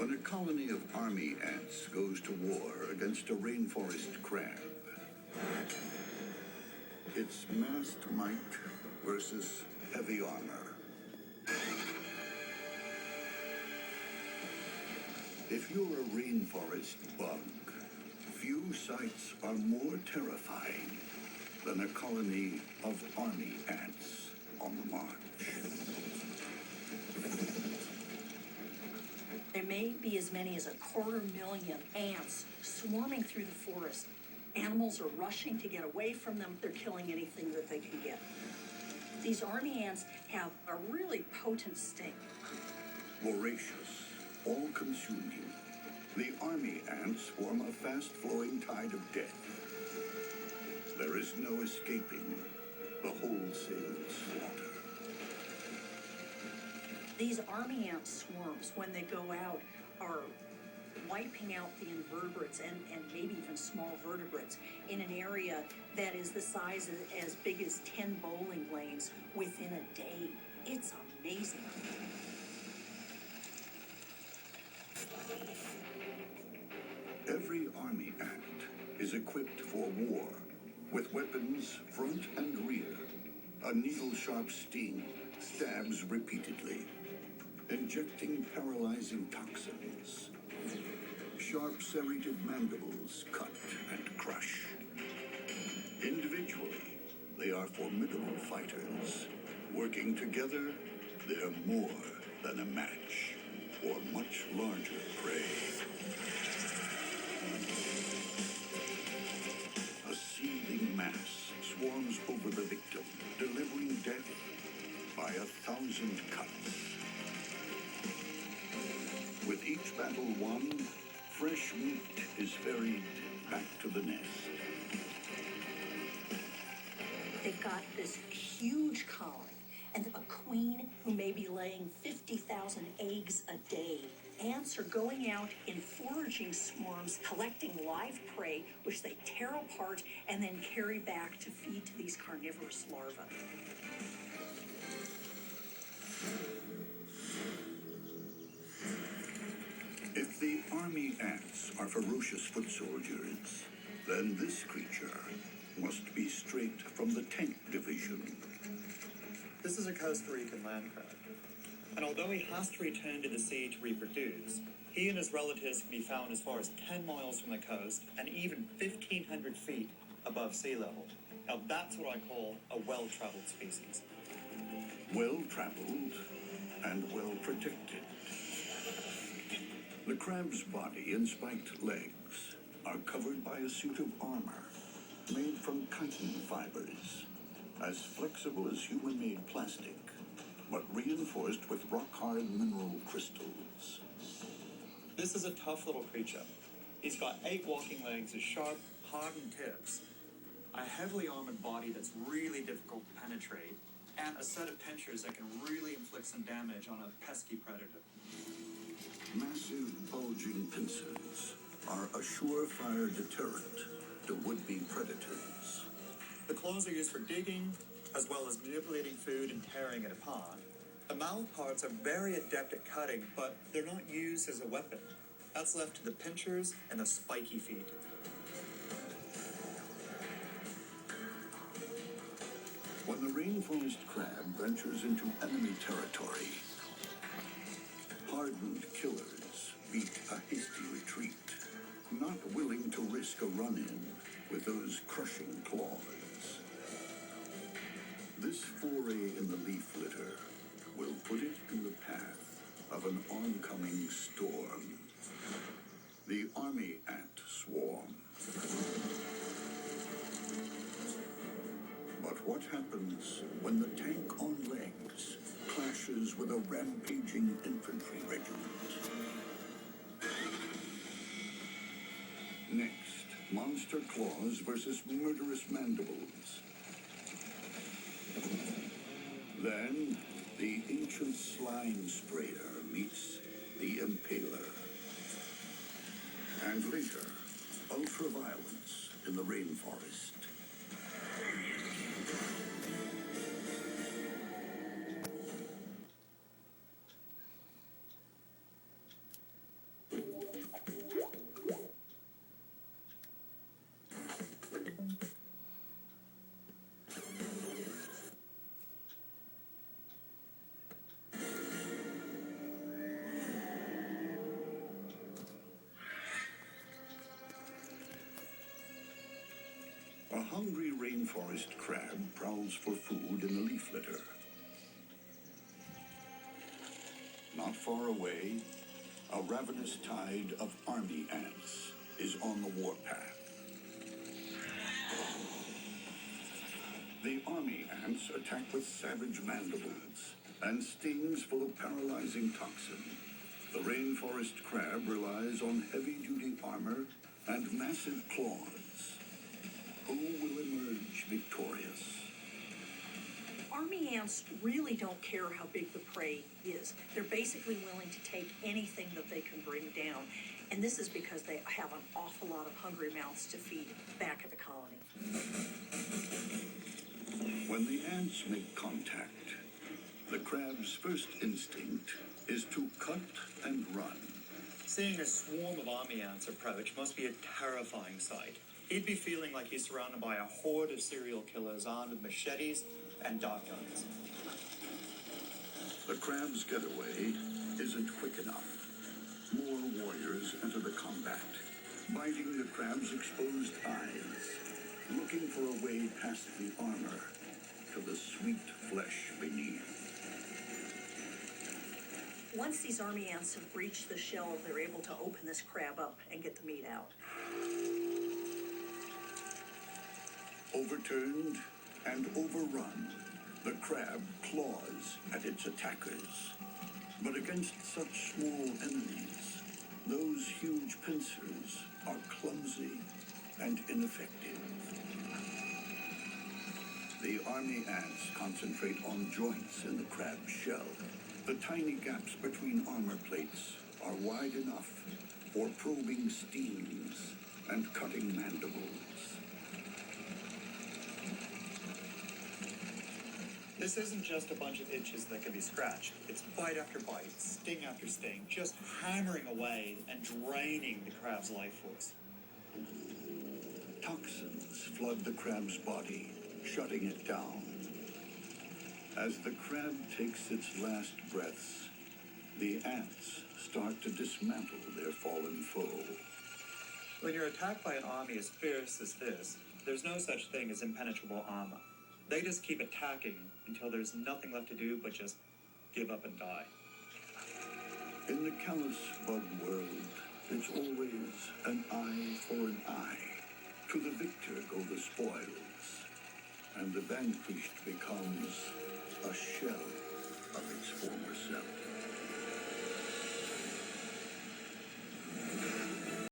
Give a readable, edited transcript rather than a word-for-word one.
When a colony of army ants goes to war against a rainforest crab, it's massed might versus heavy armor. If you're a rainforest bug, few sights are more terrifying than a colony of army ants on the march. There may be as many as 250,000 ants swarming through the forest. Animals are rushing to get away from them. They're killing anything that they can get. These army ants have a really potent sting. Voracious, all-consuming, the army ants form a fast-flowing tide of death. There is no escaping the wholesale slaughter. These army ant swarms, when they go out, are wiping out the invertebrates and maybe even small vertebrates in an area that is the size of, as big as 10 bowling lanes within a day. It's amazing. Every army ant is equipped for war, with weapons front and rear. A needle-sharp sting stabs repeatedly, injecting paralyzing toxins. Sharp serrated mandibles cut and crush. Individually, they are formidable fighters. Working together, they're more than a match for much larger prey. A seething mass swarms over the victim, delivering death by 1,000 cuts. With each battle won, fresh meat is ferried back to the nest. They've got this huge colony, and a queen who may be laying 50,000 eggs a day. Ants are going out in foraging swarms, collecting live prey, which they tear apart and then carry back to feed to these carnivorous larvae. If the army ants are ferocious foot soldiers, then this creature must be straight from the tank division. This is a Costa Rican land crab, and although he has to return to the sea to reproduce, he and his relatives can be found as far as 10 miles from the coast and even 1,500 feet above sea level. Now that's what I call a well-traveled species. Well-traveled and well-protected. The crab's body and spiked legs are covered by a suit of armor made from chitin fibers, as flexible as human-made plastic, but reinforced with rock-hard mineral crystals. This is a tough little creature. He's got 8 walking legs with sharp, hardened tips, a heavily armored body that's really difficult to penetrate, and a set of pinchers that can really inflict some damage on a pesky predator. Massive, bulging pincers are a surefire deterrent to would-be predators. The claws are used for digging, as well as manipulating food and tearing it apart. The mouth parts are very adept at cutting, but they're not used as a weapon. That's left to the pinchers and the spiky feet. When the rainforest crab ventures into enemy territory, hardened killers beat a hasty retreat, not willing to risk a run-in with those crushing claws. This foray in the leaf litter will put it in the path of an oncoming storm. The army ant swarm. But what happens when the tank on legs clashes with a rampaging infantry regiment? Next, monster claws versus murderous mandibles. Then, the ancient slime sprayer meets the impaler. And later, ultraviolence in the rainforest. hungry rainforest crab prowls for food in the leaf litter. Not far away, a ravenous tide of army ants is on the warpath. The army ants attack with savage mandibles and stings full of paralyzing toxin. The rainforest crab relies on heavy-duty armor and massive claws. Who will emerge victorious? Army ants really don't care how big the prey is. They're basically willing to take anything that they can bring down. And this is because they have an awful lot of hungry mouths to feed back at the colony. When the ants make contact, the crab's first instinct is to cut and run. Seeing a swarm of army ants approach must be a terrifying sight. He'd be feeling like he's surrounded by a horde of serial killers armed with machetes and dart guns. The crab's getaway isn't quick enough. More warriors enter the combat, biting the crab's exposed eyes, looking for a way past the armor to the sweet flesh beneath. Once these army ants have breached the shell, they're able to open this crab up and get the meat out. Overturned and overrun, the crab claws at its attackers. But against such small enemies, those huge pincers are clumsy and ineffective. The army ants concentrate on joints in the crab's shell. The tiny gaps between armor plates are wide enough for probing stings and cutting mandibles. This isn't just a bunch of itches that can be scratched. It's bite after bite, sting after sting, just hammering away and draining the crab's life force. Toxins flood the crab's body, shutting it down. As the crab takes its last breaths, the ants start to dismantle their fallen foe. When you're attacked by an army as fierce as this, there's no such thing as impenetrable armor. They just keep attacking until there's nothing left to do but just give up and die. In the callous bug world, it's always an eye for an eye. To the victor go the spoils, and the vanquished becomes a shell of its former self.